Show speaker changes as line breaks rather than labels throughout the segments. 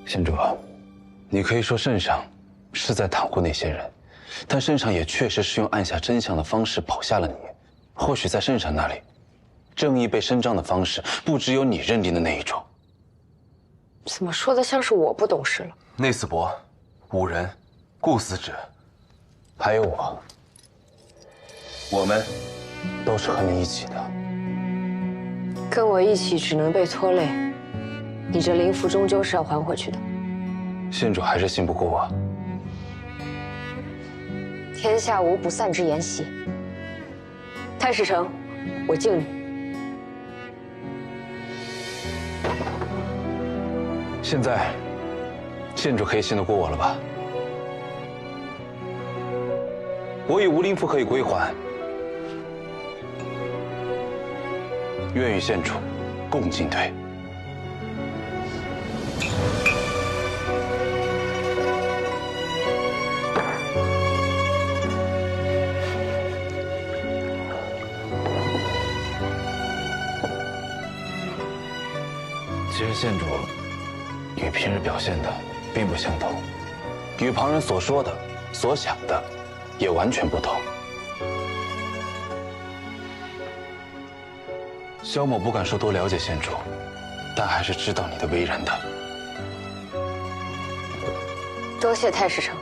县主，你可以说圣上是在袒护那些人，但圣上也确实是用按下真相的方式保下了你。或许在圣上那里，正义被伸张的方式不只有你认定的那一种。
怎么说的像是我不懂事了？
内司伯、五人、顾司职，
还有我们都是和你一起的。
跟我一起只能被拖累，你这灵符终究是要还回去的。
县主还是信不过我。
天下无不散之筵席，太史丞，我敬你。
现在，县主可以信得过我了吧？我与吴灵符可以归还，愿与县主共进退。其实县主与平日表现的并不相同，与旁人所说的、所想的也完全不同。萧某不敢说多了解县主，但还是知道你的为人的。
多谢太史丞。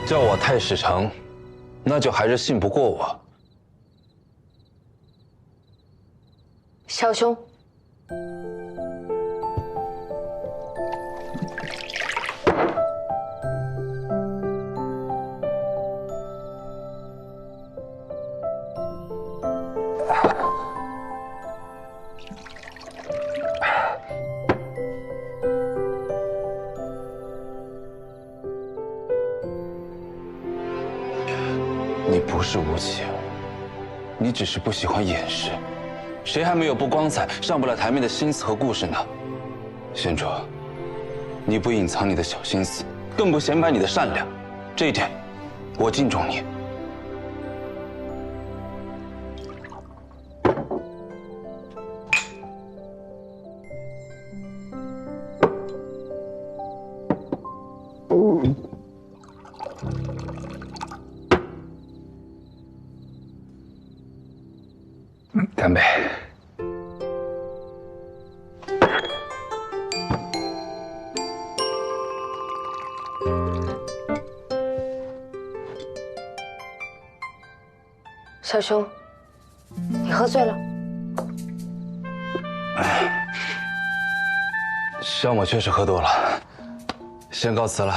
叫我太史丞，那就还是信不过我。
萧兄，
你不是无情，你只是不喜欢掩饰。谁还没有不光彩、上不了台面的心思和故事呢？县主，你不隐藏你的小心思，更不显摆你的善良，这一点，我敬重你。干杯！
萧兄，你喝醉了。
萧某确实喝多了，先告辞了。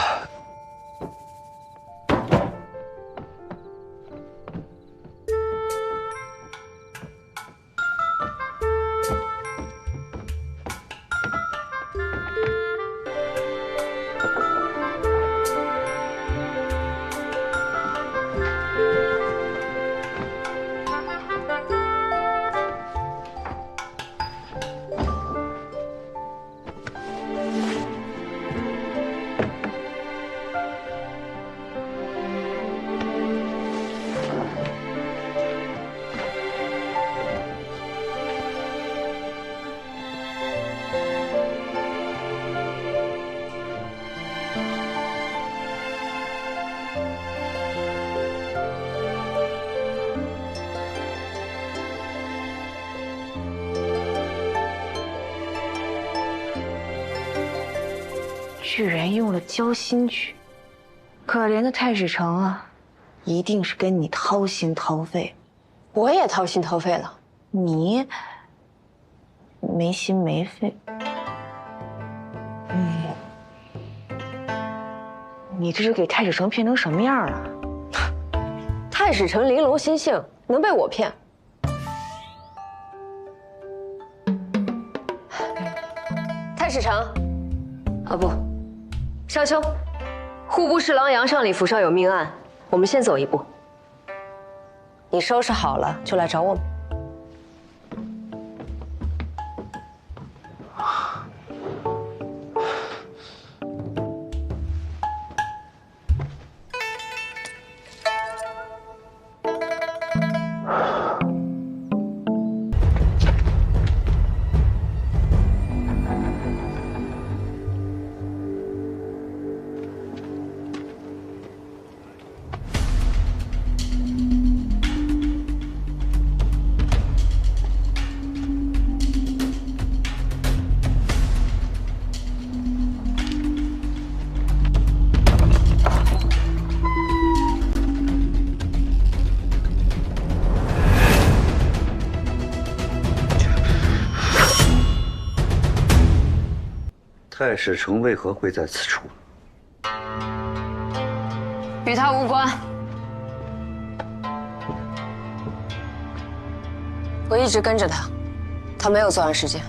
居然用了交心诀，可怜的太史丞啊，一定是跟你掏心掏肺。
我也掏心掏肺了，
你没心没肺。你这是给太史丞骗成什么样了？
太史丞玲珑心性，能被我骗？太史丞，啊不，萧兄，户部侍郎杨尚礼府上有命案，我们先走一步。你收拾好了就来找我们。
太史城为何会在此处？
与他无关。我一直跟着他，他没有作案时间。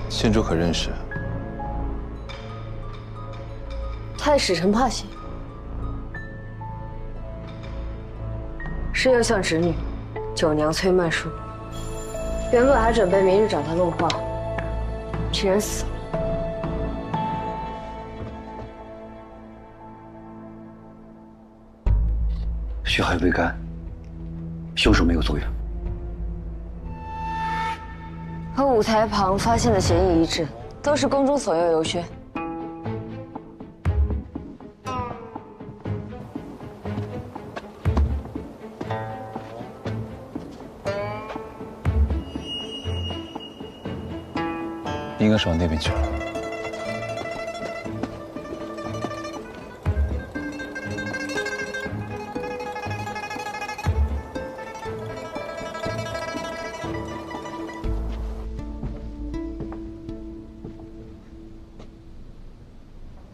县主可认识？
太史陈怕喜是右相侄女，九娘崔曼淑。原本还准备明日找她论话，竟然死了。
血还未干，凶手没有作案。
和舞台旁发现的嫌疑一致，都是宫中所用游靴。
应该是往那边去了。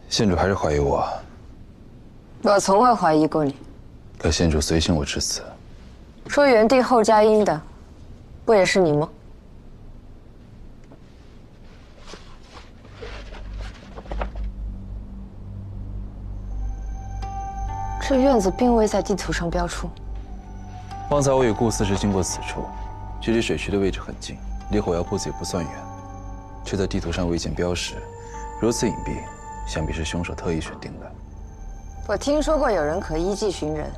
县主还是怀疑我，
我从未怀疑过你。
可县主随行我至此，
说原定后加音的，不也是你吗？这院子并未在地图上标出。
方才我与顾司职经过此处，距离水渠的位置很近，离火药铺子也不算远，却在地图上未见标识，如此隐蔽，想必是凶手特意选定的。
我听说过有人可依计寻人，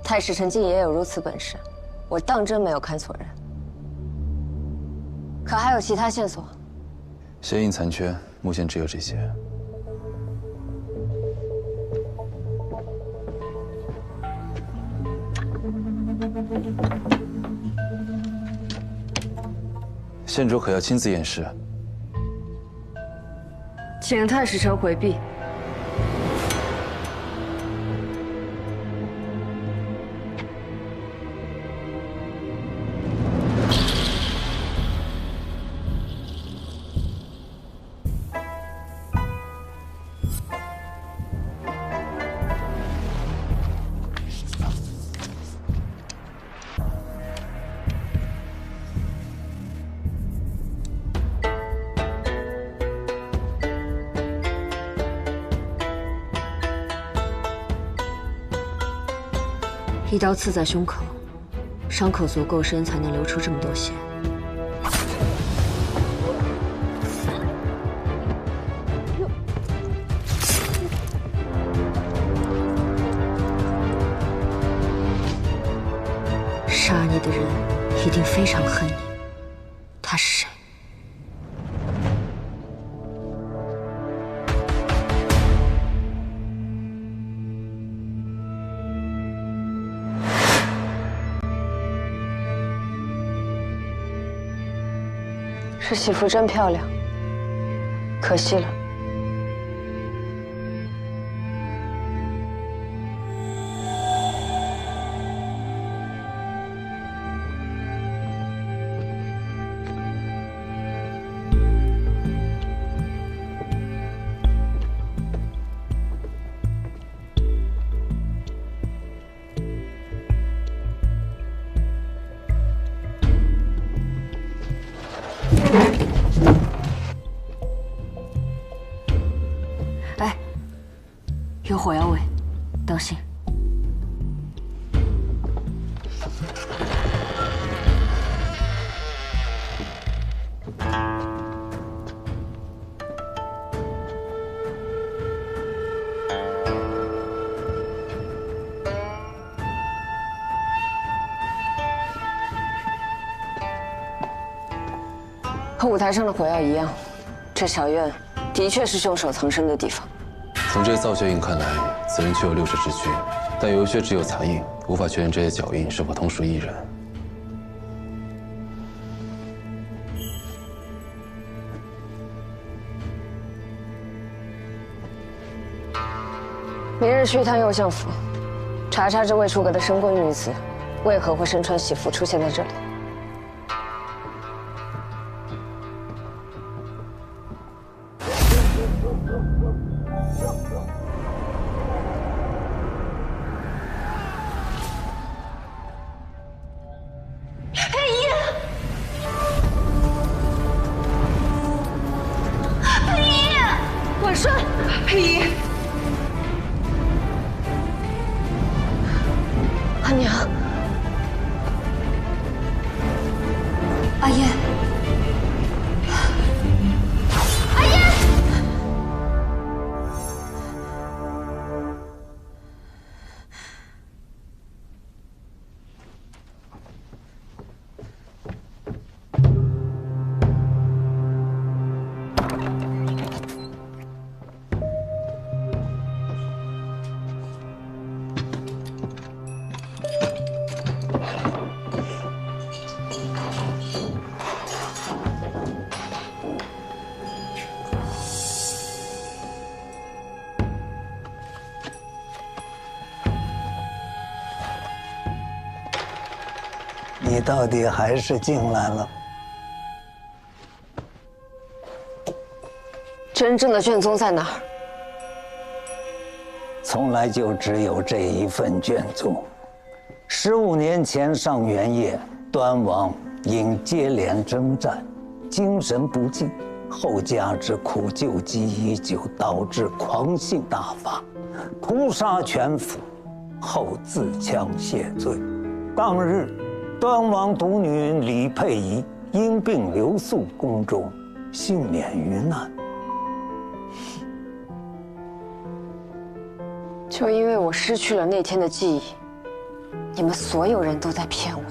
太史陈竟也有如此本事，我当真没有看错人。可还有其他线索？
鞋印残缺，目前只有这些。县主可要亲自验尸？
请太史丞回避。一刀刺在胸口，伤口足够深才能流出这么多血。杀你的人一定非常恨你，他是谁？这媳妇真漂亮，可惜了。哎，有火药味，当心！和舞台上的火药一样，这小院的确是凶手藏身的地方。
从这些造血印看来，此人具有6指之躯，但游靴只有残印，无法确认这些脚印是否同属一人。
明日去一趟右相府，查查这未出阁的深闺女子，为何会身穿喜服出现在这里。
佩仪，
阿娘，阿燕，阿燕，
你到底还是进来了。
真正的卷宗在哪儿？
从来就只有这一份卷宗。15年前上元夜，端王因接连征战，精神不济，后加之苦救疾已久，导致狂性大发，屠杀全府，后自枪谢罪。当日，端王独女李佩仪因病留宿宫中，幸免于难。
就因为我失去了那天的记忆，你们所有人都在骗我。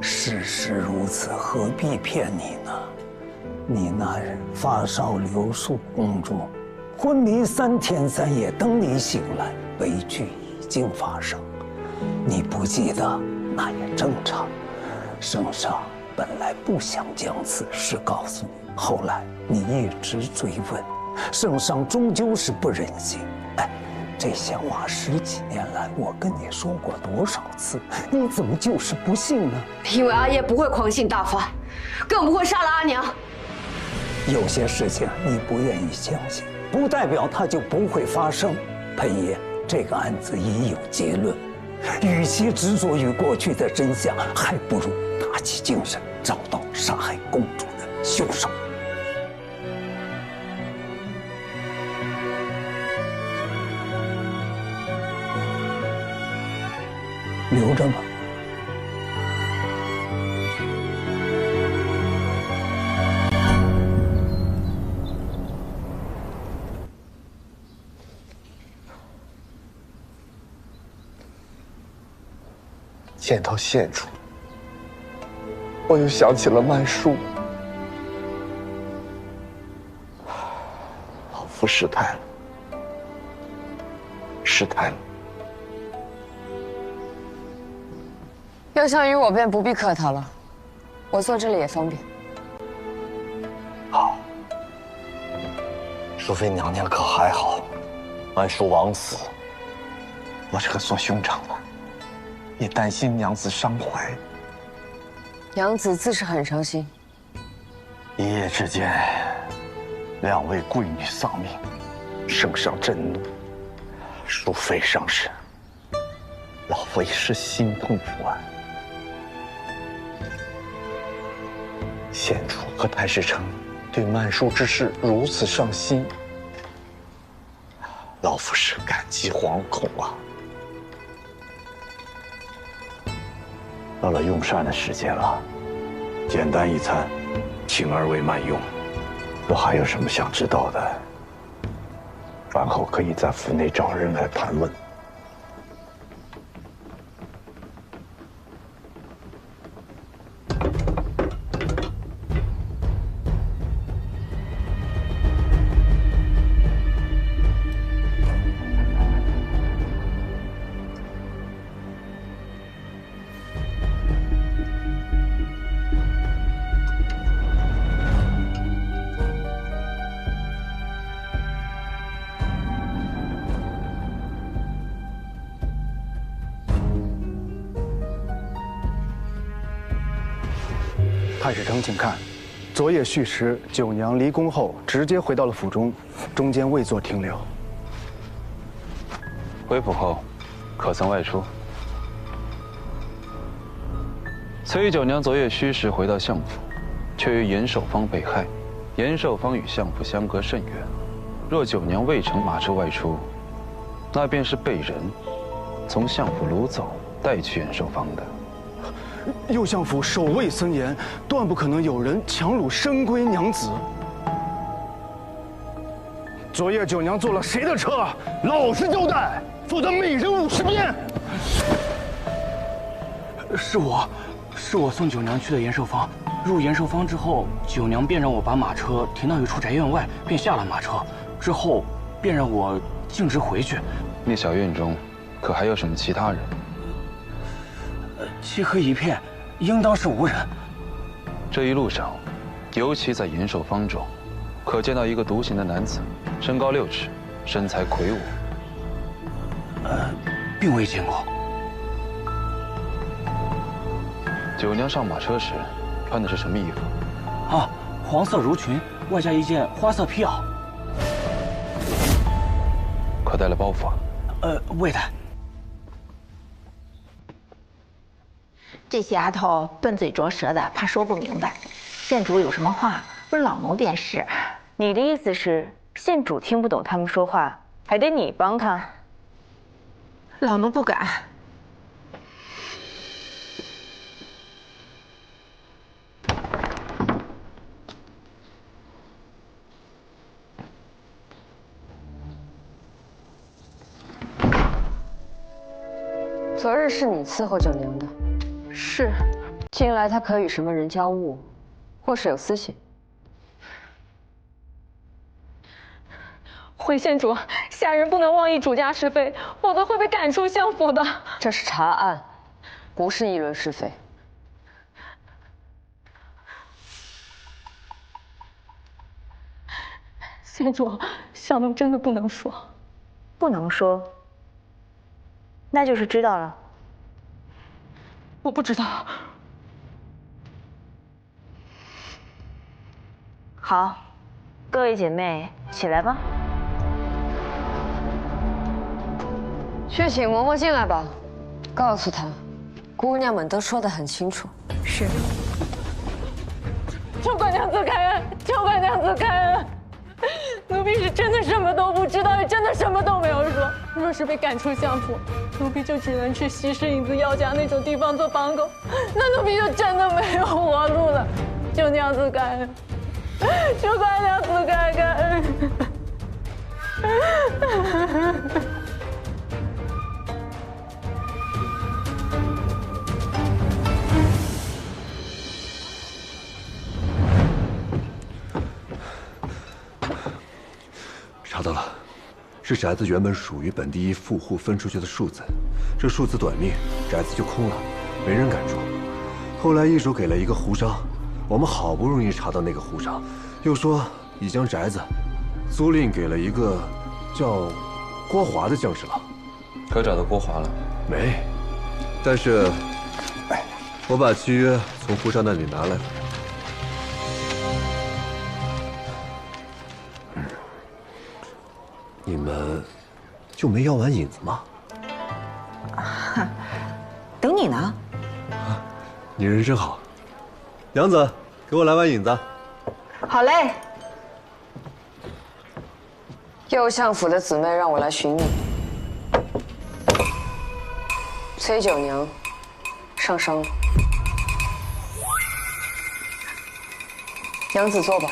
事实如此，何必骗你呢？你那日发烧留宿宫中，昏迷3天3夜，等你醒来，悲剧已经发生。你不记得，那也正常。圣上本来不想将此事告诉你，后来你一直追问，圣上终究是不忍心。哎，这些话10几年来我跟你说过多少次，你怎么就是不信呢？
因为阿叶不会狂性大发，更不会杀了阿娘。
有些事情你不愿意相信，不代表它就不会发生。裴爷，这个案子已有结论，与其执着于过去的真相，还不如打起精神，找到杀害公主的凶手。留着吧。
见到县主，我又想起了曼殊。老夫失态了，失态了。
要想与我便不必客套了，我坐这里也方便。
好，淑妃娘娘可还好？曼殊枉死，我这个做兄长的也担心娘子伤怀。
娘子自是很伤心。
一夜之间，2位贵女丧命，圣上震怒，淑妃伤身，老夫也是心痛不安。县主和太史丞对曼殊之事如此上心，老夫是感激惶恐啊。到了用膳的时间了，简单一餐，请2位慢用。若还有什么想知道的，饭后可以在府内找人来盘问。
太史丞，请看，昨夜戌时，九娘离宫后，直接回到了府中，中间未作停留。
回府后，可曾外出？崔九娘昨夜戌时回到相府，却与严守方被害。严守方与相府相隔甚远，若九娘未乘马车外出，那便是被人从相府掳走，带去严守方的。
右相府守卫森严，断不可能有人强掳深闺娘子。昨夜九娘坐了谁的车？老实交代，否则每人50鞭。
是我送九娘去的延寿坊。入延寿坊之后，九娘便让我把马车停到一处宅院外，便下了马车。之后，便让我径直回去。
那小院中，可还有什么其他人？
漆黑一片，应当是无人。
这一路上，尤其在延寿坊中，可见到一个独行的男子，身高6尺，身材魁梧。
并未见过。
九娘上马车时，穿的是什么衣服？
啊，黄色襦裙，外加一件花色皮袄。
可带了包袱啊？
未带。
这些丫头笨嘴拙舌的，怕说不明白。县主有什么话问老奴便是。
你的意思是，县主听不懂他们说话，还得你帮他？
老奴不敢。
昨日是你伺候九娘的？
是。
近来她可与什么人交恶，或是有私情？
回县主，下人不能妄议主家是非，否则会被赶出相府的。
这是查案，不是议论是非。
县主，小奴真的不能说。
不能说，那就是知道了。
我不知道。
好，各位姐妹，起来吧。
去请嬷嬷进来吧，告诉她，姑娘们都说得很清楚。
是。
求官娘子开恩，求官娘子开恩。奴婢是真的什么都不知道，也真的什么都没有说。若是被赶出相府，奴婢就只能去西市影子药家那种地方做帮狗，那奴婢就真的没有活路了。求娘子开恩，求官娘子开恩。
查到了，是宅子原本属于本地一富户分出去的数字，这数字短命，宅子就空了，没人敢住。后来易主给了一个胡商，我们好不容易查到那个胡商，又说已将宅子租赁给了一个叫郭华的将士郎。
可找到郭华了？
没，但是我把契约从胡商那里拿来了。你们就没要碗引子吗？
等你呢。
你人真好，娘子，给我来碗引子。
好嘞。
右相府的姊妹让我来寻你。崔九娘上伤了，娘子坐吧。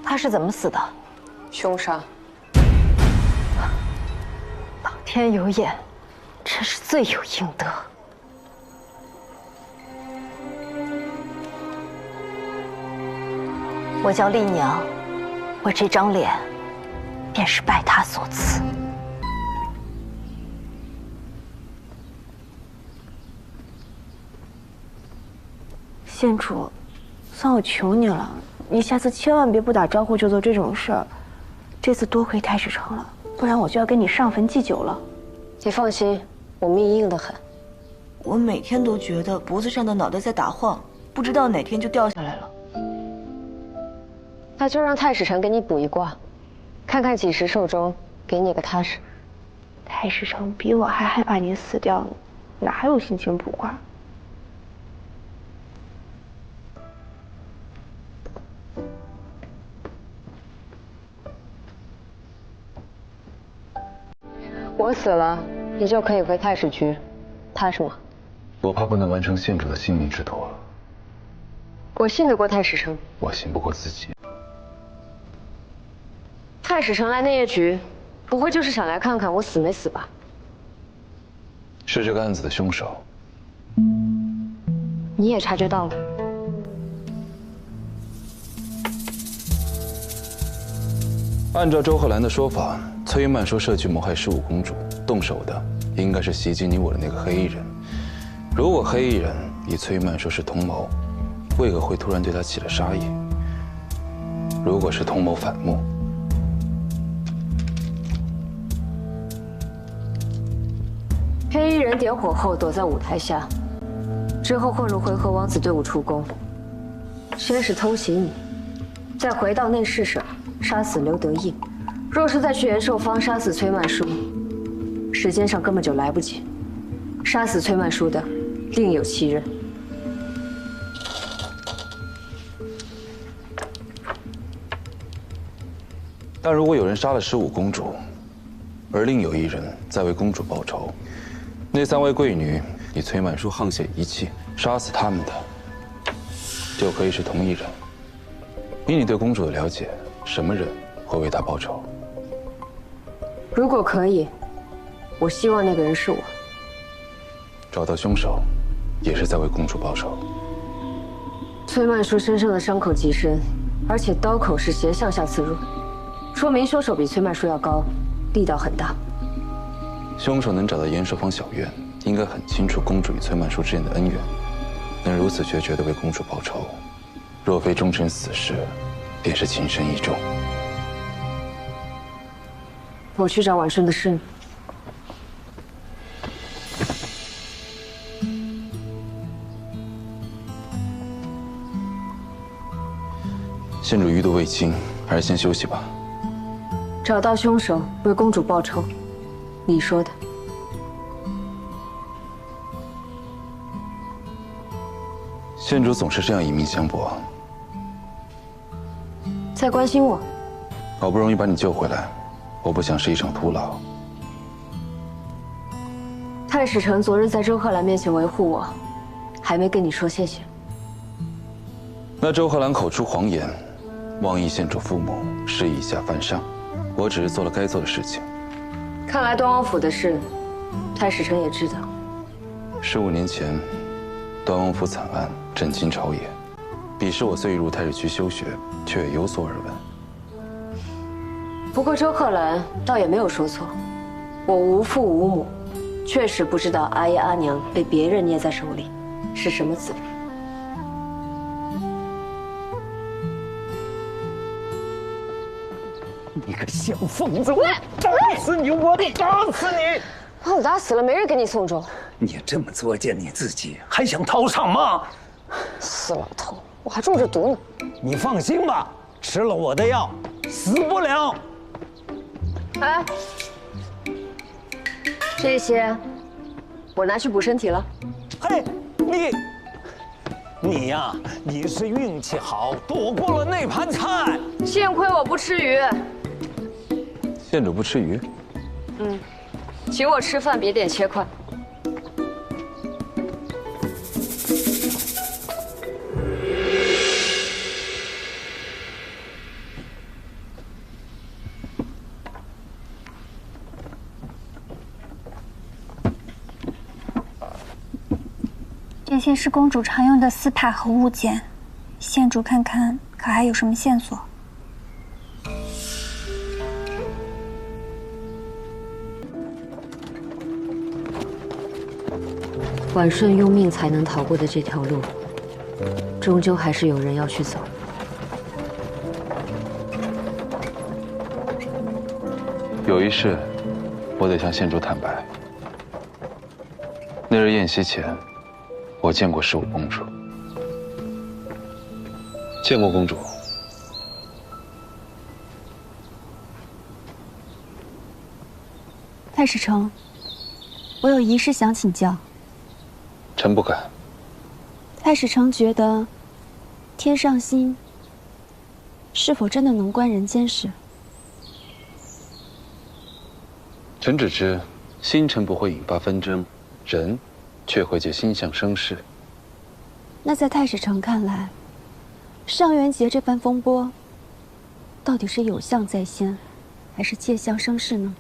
他是怎么死的？
凶杀。
老天有眼，真是罪有应得。我叫丽娘，我这张脸便是拜他所赐。县主，算我求你了。你下次千万别不打招呼就做这种事儿，这次多亏太史丞了，不然我就要跟你上坟祭酒了。
你放心，我命硬得很。
我每天都觉得脖子上的脑袋在打晃，不知道哪天就掉下来了。
那就让太史丞给你卜一卦，看看几时寿终，给你个踏实。
太史丞比我还害怕你死掉呢，哪有心情卜卦？
我死了，你就可以回太史局，踏实吗？
我怕不能完成县主的性命之托。
我信得过太史丞，
我信不过自己。
太史丞来内业局，不会就是想来看看我死没死吧？
是这个案子的凶手。
你也察觉到了？
按照周贺兰的说法，崔曼说设局谋害十五公主，动手的应该是袭击你我的那个黑衣人。如果黑衣人以崔曼说是同谋，为何会突然对他起了杀意？如果是同谋反目，
黑衣人点火后躲在舞台下，之后混入回纥王子队伍出宫，先是偷袭你，再回到内侍省杀死刘德义。若是再去延寿坊杀死崔曼书，时间上根本就来不及。杀死崔曼书的另有其人。
但如果有人杀了15公主，而另有一人在为公主报仇，那3位贵女以崔曼书沆瀣一气杀死他们的，就可以是同一人。以你对公主的了解，什么人会为她报仇？
如果可以，我希望那个人是我。
找到凶手，也是在为公主报仇。
崔曼书身上的伤口极深，而且刀口是斜向下刺入，说明凶手比崔曼书要高，力道很大。
凶手能找到延寿坊小院，应该很清楚公主与崔曼书之间的恩怨，能如此决绝地为公主报仇，若非终身死士，便是情深意重。
我去找婉顺的事。
县主余毒未清，还是先休息吧。
找到凶手，为公主报仇，你说的。
县主总是这样以命相搏。
在关心我。
好不容易把你救回来，我不想是一场徒劳。
太史丞昨日在周贺兰面前维护我，还没跟你说谢谢。
那周贺兰口出狂言，妄议县主父母是以下犯上，我只是做了该做的事情。
看来端王府的事，太史丞也知道。
15年前，端王府惨案震惊朝野，彼时我虽入太史局修学，却也有所耳闻。
不过周贺兰倒也没有说错，我无父无母，确实不知道阿爷阿娘被别人捏在手里是什么滋味。
你个小疯子，我打死你！我打死你！
把我打死了，没人给你送终。
你这么作践你自己，还想逃场吗？
死老头，我还中着毒呢。
你放心吧，吃了我的药，死不了。
哎，这些我拿去补身体了。
嘿，你呀，你是运气好，躲过了那盘菜。
幸亏我不吃鱼。
县主不吃鱼？
嗯，请我吃饭别点切块。
这些是公主常用的丝帕和物件，县主看看，可还有什么线索？
婉顺用命才能逃过的这条路，终究还是有人要去走。
有一事，我得向县主坦白。那日宴席前，我见过15公主。见过公主。
太史丞，我有一事想请教。
臣不敢。
太史丞觉得，天上星是否真的能观人间事？
臣只知星辰不会引发纷争，人却会借星象生事。
那在太史丞看来，上元节这番风波，到底是有象在先，还是借象生事呢？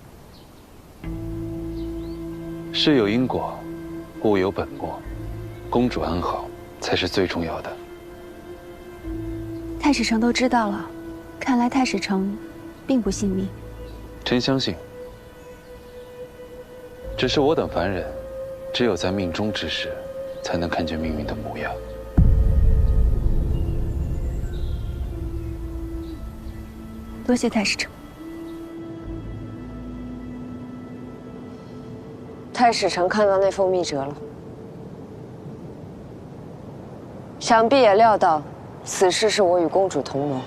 事有因果，物有本末，公主安好才是最重要的。
太史丞都知道了，看来太史丞并不信命。
臣相信，只是我等凡人，只有在命中之时，才能看见命运的模样。
多谢太史丞。
太史丞看到那封密折了，想必也料到此事是我与公主同谋。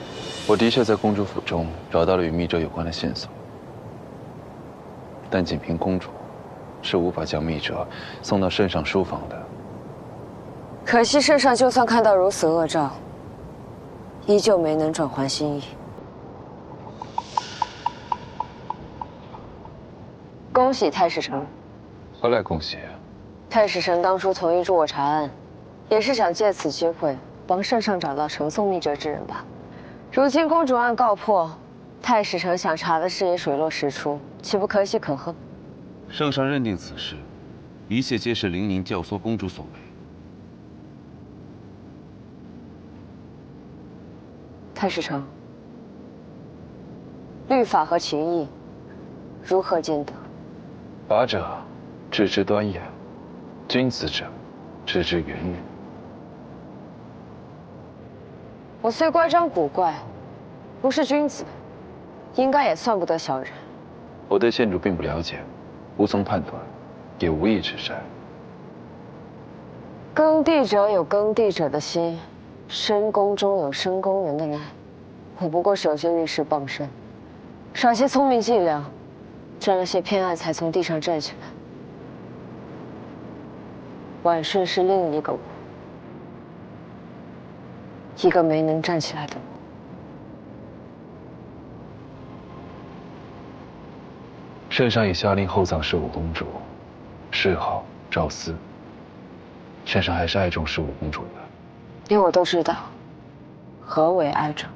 我的确在公主府中找到了与密折有关的线索，但仅凭公主是无法将密折送到圣上书房的。
可惜圣上就算看到如此恶兆，依旧没能转换心意。恭喜太史丞！
何来恭喜？
太史丞当初同意助我查案，也是想借此机会帮圣上找到呈送密折之人吧。如今公主案告破，太史丞想查的事也水落石出，岂不可喜可贺？
圣上认定此事，一切皆是凌宁教唆公主所为。
太史丞，律法和情义如何兼得？
法者，知之端严；君子者，知之远远。
我虽乖张古怪，不是君子，应该也算不得小人。
我对县主并不了解，无从判断，也无意指摘。
耕地者有耕地者的心，深宫中有深宫人的耐。我不过是有些遇事傍身，耍些聪明伎俩，沾了些偏爱，才从地上站起来。婉顺是另一个我，一个没能站起来的我。
圣上已下令厚葬15公主，谥号赵思。圣上还是爱重15公主的，
连我都知道，何为爱重。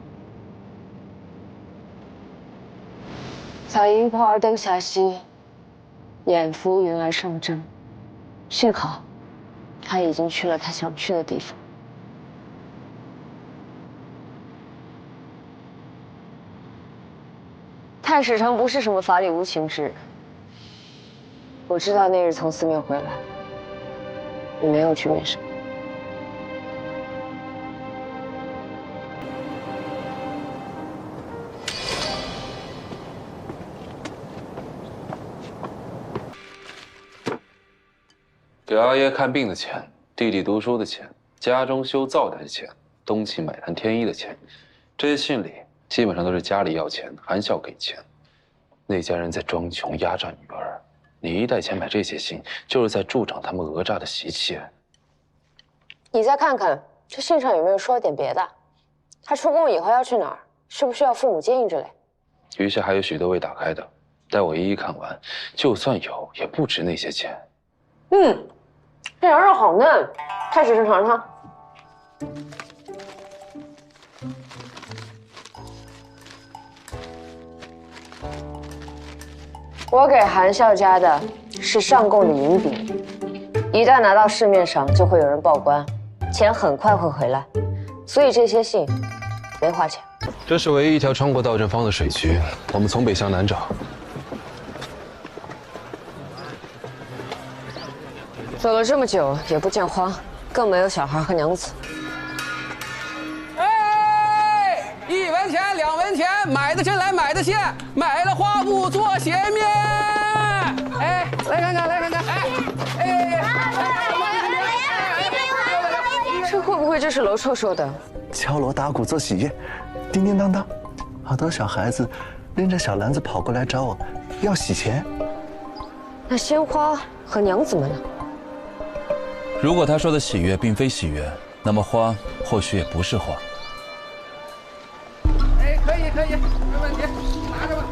早迎破儿登霞溪，掩伏云儿上征。幸好，他已经去了他想去的地方。太史丞不是什么法理无情之人。我知道那日从寺庙回来，你没有去面圣。
给阿爷看病的钱，弟弟读书的钱，家中修灶台的钱，东起买炭添衣的钱，这些信里基本上都是家里要钱，含笑给钱。那家人在装穷压榨女儿，你一带钱买这些信，就是在助长他们讹诈的习气。
你再看看这信上有没有说点别的？他出宫以后要去哪儿？需不需要父母接应之类？
余下还有许多未打开的，待我一一看完，就算有，也不值那些钱。
这羊肉好嫩，太史丞尝尝。我给韩笑家的是上贡的银饼，一旦拿到市面上，就会有人报关，钱很快会回来，所以这些信没花钱。
这是唯一一条穿过道正坊的水渠，我们从北向南找。
走了这么久也不见花，更没有小孩和娘子。
哎，1文钱2文钱，买的针来买的线，买了花布做鞋面。哎，来看看，来看看，哎，
会这是娄绰说的？
敲锣打鼓做喜宴，叮叮当当，好多小孩子拎着小篮子跑过来找我要喜钱。
那鲜花和娘子们呢？
如果他说的喜悦并非喜悦，那么花或许也不是花。
哎，可以，没问题，拿着吧。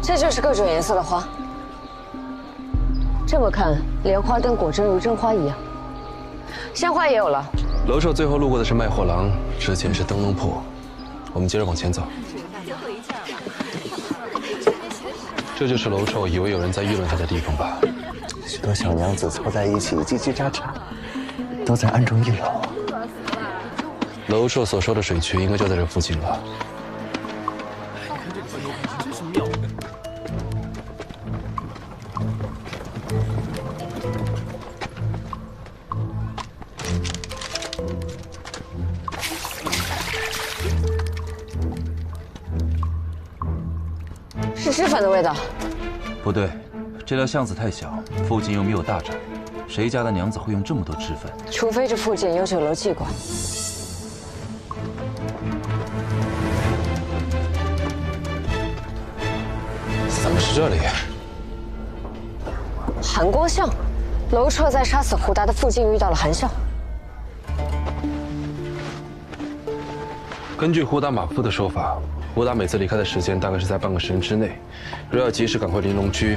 这就是各种颜色的花。这么看，莲花灯果真如真花一样。鲜花也有了。
娄绰最后路过的是卖货郎，之前是灯笼铺。我们接着往前走。这就是娄绰以为有人在议论他的地方吧？
许多小娘子凑在一起叽叽喳喳，都在暗中议论我。
娄绰所说的水渠应该就在这附近了。
真是妙。
是脂粉的味道。
不对，这条巷子太小，附近又没有大宅，谁家的娘子会用这么多脂粉？
除非这附近有酒楼妓馆。
怎么是这里？
寒光巷，娄绰在杀死胡达的附近遇到了韩笑。
根据胡达马夫的说法，胡达每次离开的时间大概是在半个时辰之内。若要及时赶回玲珑居，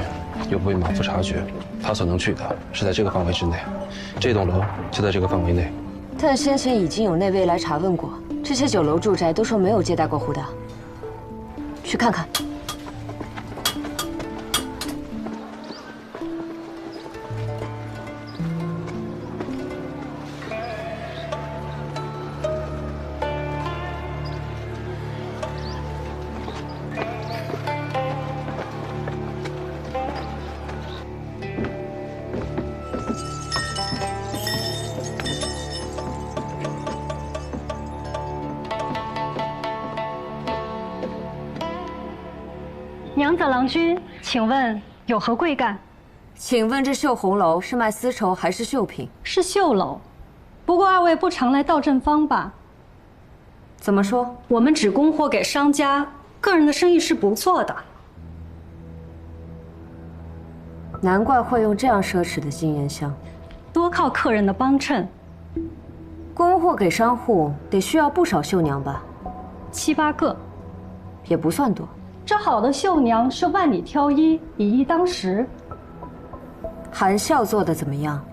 又不被马夫察觉，他所能去的是在这个范围之内。这栋楼就在这个范围内。
但先前已经有内卫来查问过，这些酒楼住宅都说没有接待过胡达。去看看。
娘子郎君，请问有何贵干？
请问这绣红楼是卖丝绸还是绣品？
是绣楼，不过二位不常来到正方吧？
怎么说？
我们只供货给商家，个人的生意是不错的。
难怪会用这样奢侈的金银香，
多靠客人的帮衬。
供货给商户得需要不少绣娘吧
？7、8个，
也不算多。
这好的绣娘是万里挑一，以一当十。
韩笑做的怎么样？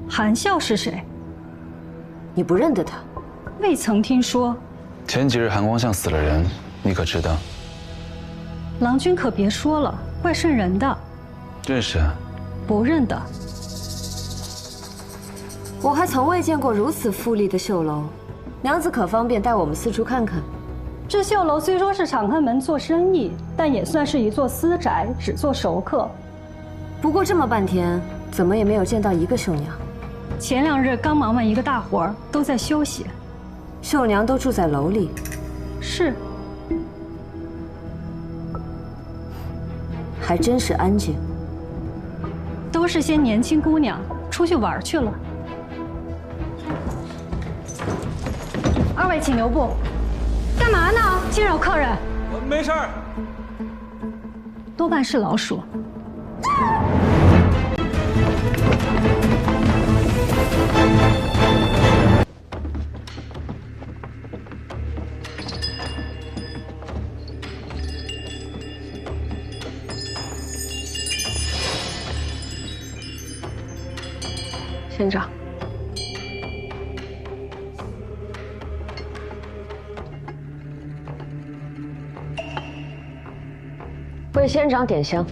韩笑是谁？
你不认得他？
未曾听说。
前几日寒光巷死了人，你可知道？
郎君可别说了，怪瘆人的。
认识啊？
不认得。
我还从未见过如此富丽的绣楼，娘子可方便带我们四处看看？
这绣楼虽说是敞开门做生意，但也算是一座私宅，只做熟客。
不过这么半天，怎么也没有见到一个绣娘。
前2日刚忙完一个大活儿，都在休息。
绣娘都住在楼里？
是。
还真是安静。
都是些年轻姑娘，出去玩去了。二位请留步。干嘛呢？惊扰客人。
没事儿。
多半是老鼠。
仙长。为仙长点香。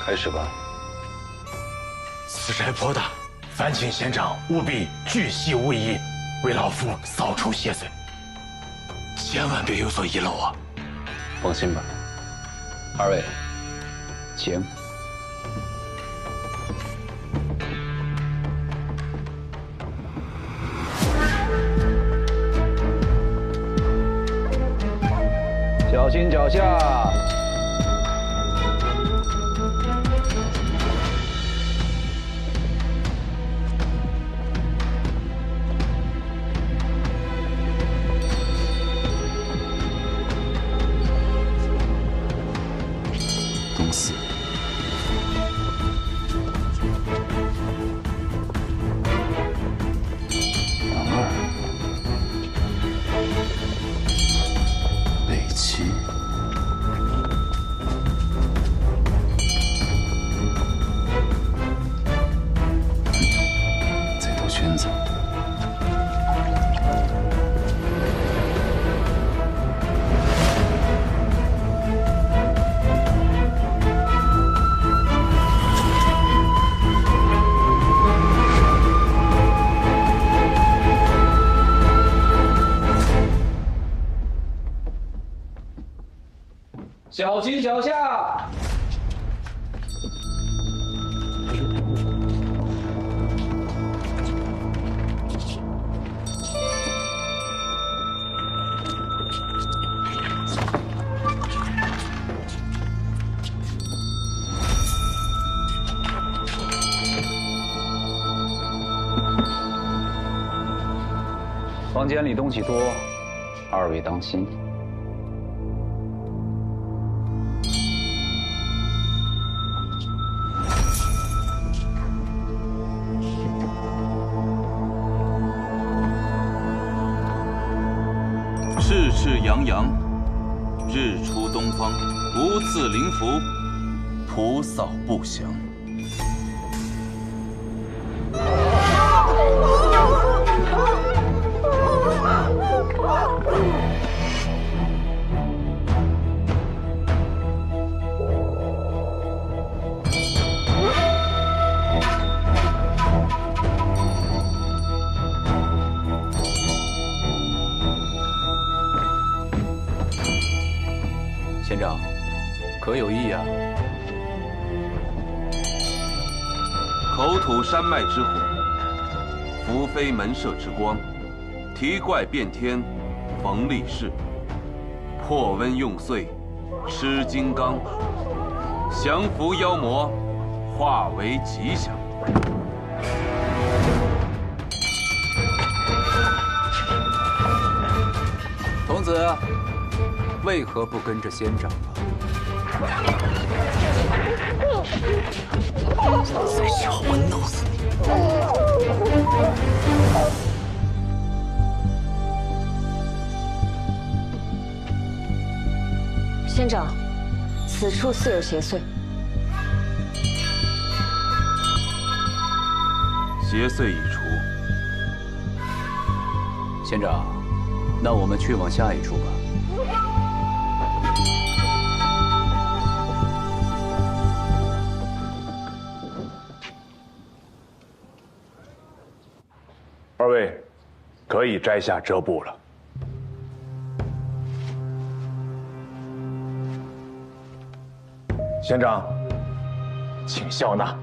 开始吧。
此宅颇大，烦请仙长务必巨细无遗，为老夫扫除邪祟，千万别有所遗漏啊！
放心吧。二位，请。
脚心脚下。
东四。南二。北七。再兜圈子。
脚心脚下。房间里东西多，二位当心。
赤赤洋洋，日出东方，无赐灵符，菩扫不祥。
仙长，可有异啊？
口吐山脉之火，伏飞门舍之光，提怪变天，逢力士，破温用碎，吃金刚，降服妖魔，化为吉祥。
童子，为何不跟着仙长啊？
再笑我弄死你！
仙长，此处似有邪祟。
邪祟已除。
仙长，那我们去往下一处吧。
二位，可以摘下遮布了。仙长，请笑纳。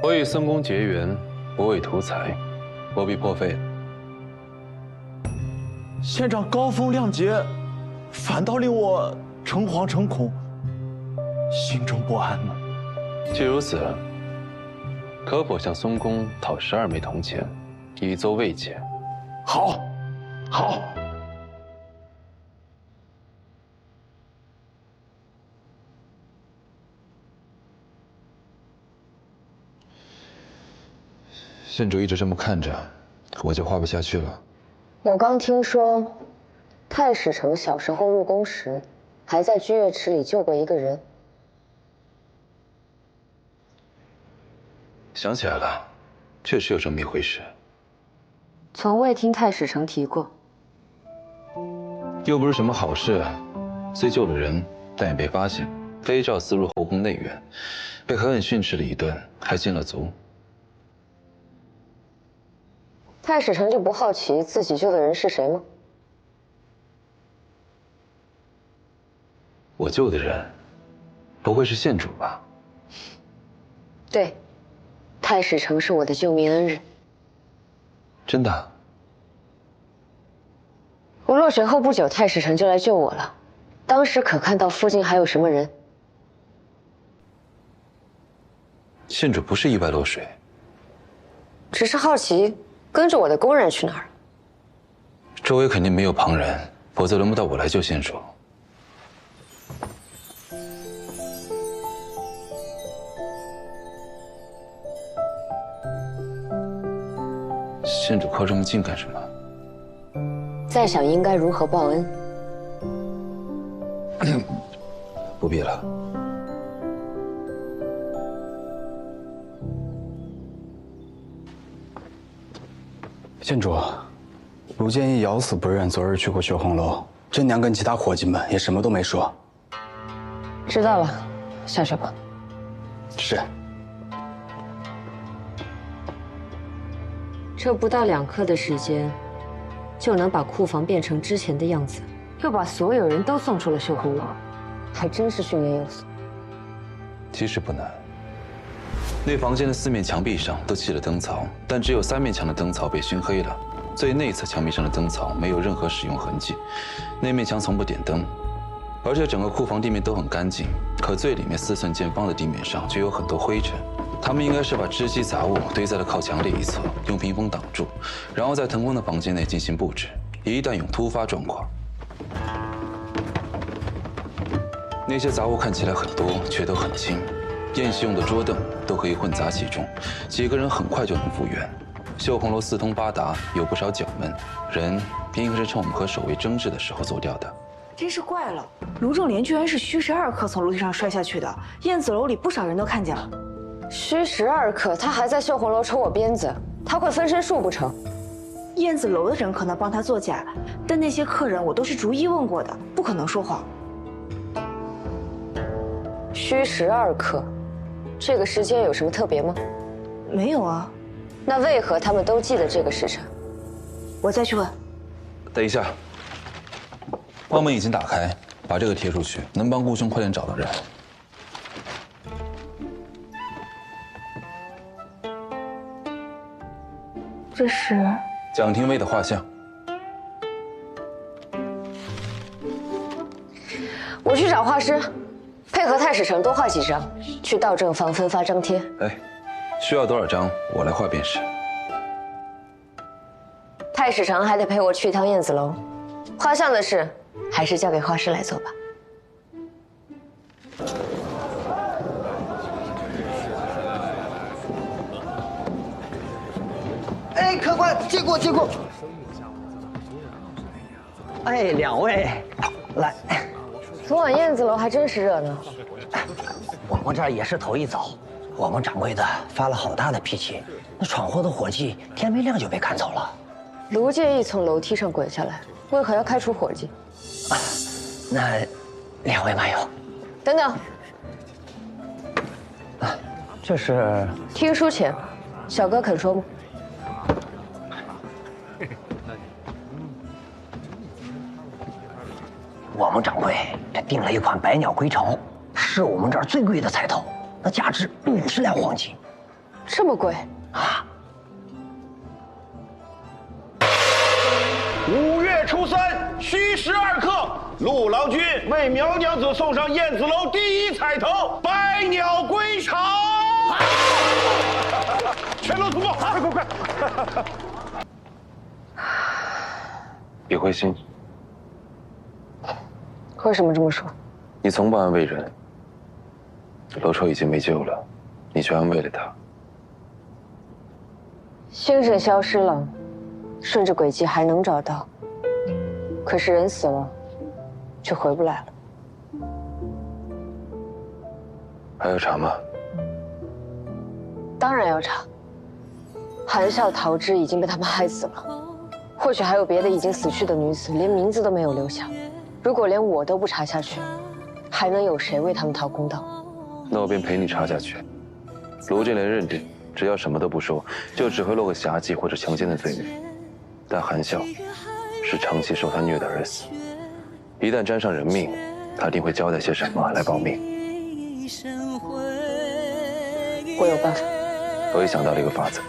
我与僧公结缘，不为图财，不必破费。
仙长高风亮节，反倒令我诚惶诚恐，心中不安呢。
既如此，可否向松公讨12枚铜钱，以作慰藉？
好，好。
县主一直这么看着，我就画不下去了。
我刚听说，太史丞小时候入宫时，还在居月池里救过一个人。
想起来了，确实有这么一回事。
从未听太史丞提过。
又不是什么好事，虽救了人，但也被发现，非照私入后宫内院，被狠狠训斥了一顿，还进了族。
太史丞就不好奇自己救的人是谁吗？
我救的人，不会是县主吧？
对，太史丞是我的救命恩人。
真的？
我落水后不久，太史丞就来救我了。当时可看到附近还有什么人？
县主不是意外落水，
只是好奇，跟着我的工人去哪儿？
周围肯定没有旁人，否则轮不到我来救县主。县主靠这么近干什么？
在想应该如何报恩。
不必了。
县主，卢建义咬死不认昨日去过血红楼，真娘跟其他伙计们也什么都没说。
知道了，下去吧。
是。
这不到2刻的时间，就能把库房变成之前的样子，又把所有人都送出了血红楼，还真是训练有素。
其实不难。那房间的4面墙壁上都砌了灯槽，但只有3面墙的灯槽被熏黑了。最内侧墙壁上的灯槽没有任何使用痕迹，那面墙从不点灯。而且整个库房地面都很干净，可最里面4寸见方的地面上却有很多灰尘。他们应该是把织机杂物堆在了靠墙的一侧，用屏风挡住，然后在腾空的房间内进行布置，一旦有突发状况。那些杂物看起来很多，却都很轻。宴席用的桌凳都可以混杂其中，几个人很快就能复原。绣红楼4通8达，有不少角门，人应该是趁我们和守卫争执的时候走掉的。
真是怪了，卢正廉居然是虚12刻从楼梯上摔下去的，燕子楼里不少人都看见了。
虚12刻，他还在绣红楼抽我鞭子，他会分身术不成？
燕子楼的人可能帮他作假，但那些客人我都是逐一问过的，不可能说谎。
虚12刻，这个时间有什么特别吗？
没有啊。
那为何他们都记得这个时辰？
我再去问。
等一下，房门已经打开，把这个贴出去，能帮顾兄快点找到人。
这是
蒋廷威的画像。
我去找画师，配合太史丞多画几张，去道正坊分发张贴。
哎，需要多少张，我来画便是。
太史丞还得陪我去一趟燕子楼，画像的事还是交给画师来做吧。
哎，客官，借过借过。哎，2位，来。
昨晚燕子楼还真是热闹。
我们这儿也是头一遭，我们掌柜的发了好大的脾气，那闯祸的伙计天没亮就被赶走了。
卢介义从楼梯上滚下来，为何要开除伙计？
那2位慢用。
等等，
这是
听书钱，小哥肯说吗？
我们掌柜这订了一款百鸟归巢，是我们这儿最贵的彩头，那价值50两黄金。
这么贵
啊
！5月初3，虚12刻，陆郎君为苗娘子送上燕子楼第1彩头百鸟归巢。全楼同胞，快！
别灰心。
为什么这么说？
你从不安慰人，楼丑已经没救了，你却安慰了他。
星辰消失了，顺着轨迹还能找到，可是人死了，就回不来了。
还要查吗？
当然要查。含笑陶之已经被他们害死了，或许还有别的已经死去的女子，连名字都没有留下。如果连我都不查下去，还能有谁为他们讨公道？
那我便陪你查下去。卢正廉认定，只要什么都不说，就只会落个侠妓或者强奸的罪名。但韩笑是长期受他虐待而死，一旦沾上人命，他定会交代些什么来保命。
我有办法。
我也想到了一个法子。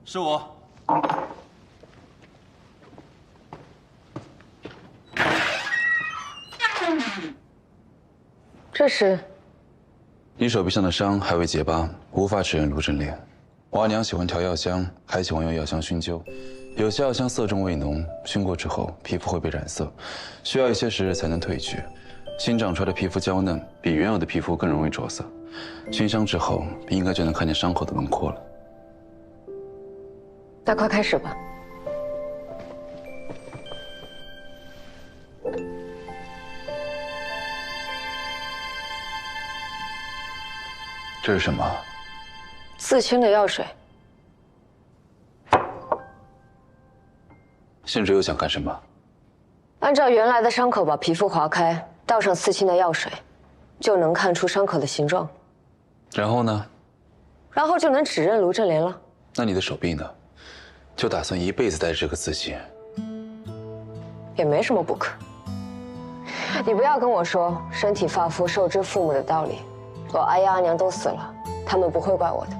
是我。
这是
你手臂上的伤还未结疤，无法指认卢振烈。我阿娘喜欢调药香，还喜欢用药香熏灸。有些药香色重味浓，熏过之后皮肤会被染色，需要一些时日才能褪去。新长出来的皮肤娇嫩，比原有的皮肤更容易着色。熏伤之后，应该就能看见伤口的轮廓了。
那快开始吧。
这是什么？
刺青的药水。
县主又想干什么？
按照原来的伤口把皮肤划开，倒上刺青的药水，就能看出伤口的形状。
然后呢？
然后就能指认卢振莲了。
那你的手臂呢？就打算一辈子带着这个刺青？
也没什么不可。你不要跟我说身体发肤受之父母的道理，我阿姨阿娘都死了，他们不会怪我的。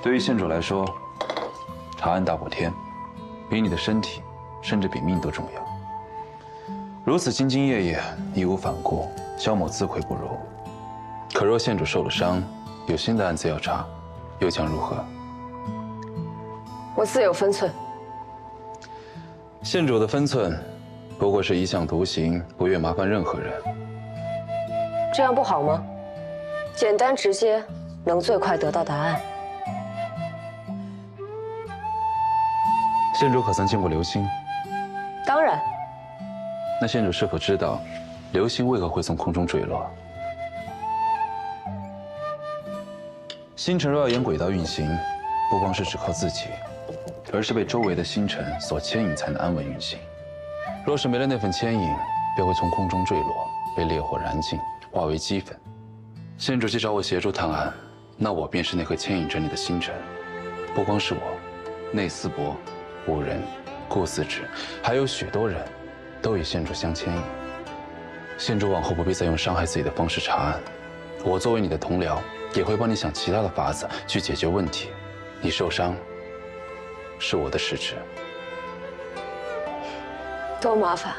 对于县主来说，查案大过天，比你的身体，甚至比命都重要。如此兢兢业业，义无反顾，萧某自愧不如。可若县主受了伤，有新的案子要查，又将如何？
我自有分寸。
县主的分寸，不过是一向独行，不愿麻烦任何人。
这样不好吗？简单直接，能最快得到答案。
县主可曾见过流星？
当然。
那县主是否知道，流星为何会从空中坠落？星辰若要沿轨道运行，不光是只靠自己，而是被周围的星辰所牵引才能安稳运行。若是没了那份牵引，便会从空中坠落，被烈火燃尽，化为齑粉。县主既找我协助探案，那我便是那颗牵引着你的星辰。不光是我，内思伯、五人、顾思止，还有许多人，都与县主相牵引。县主往后不必再用伤害自己的方式查案，我作为你的同僚，也会帮你想其他的法子去解决问题。你受伤，是我的失职。
多麻烦？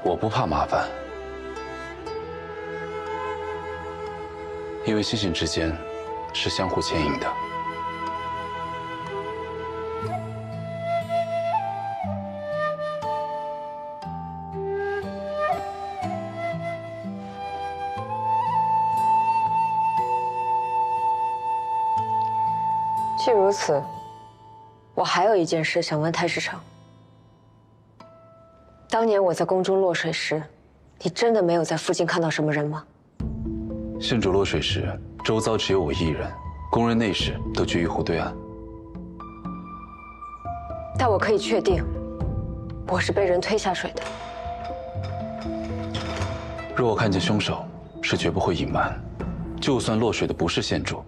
我不怕麻烦，因为星星之间是相互牵引的。
既如此，我还有一件事想问太史丞。当年我在宫中落水时，你真的没有在附近看到什么人吗？
县主落水时，周遭只有我一人，宫人内侍都居于湖对岸。
但我可以确定，我是被人推下水的。
若我看见凶手，是绝不会隐瞒。就算落水的不是县主，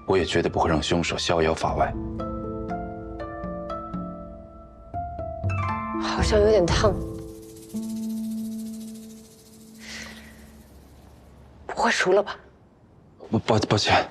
我也绝对不会让凶手逍遥法外。
好像有点烫。不会熟了吧？
抱歉，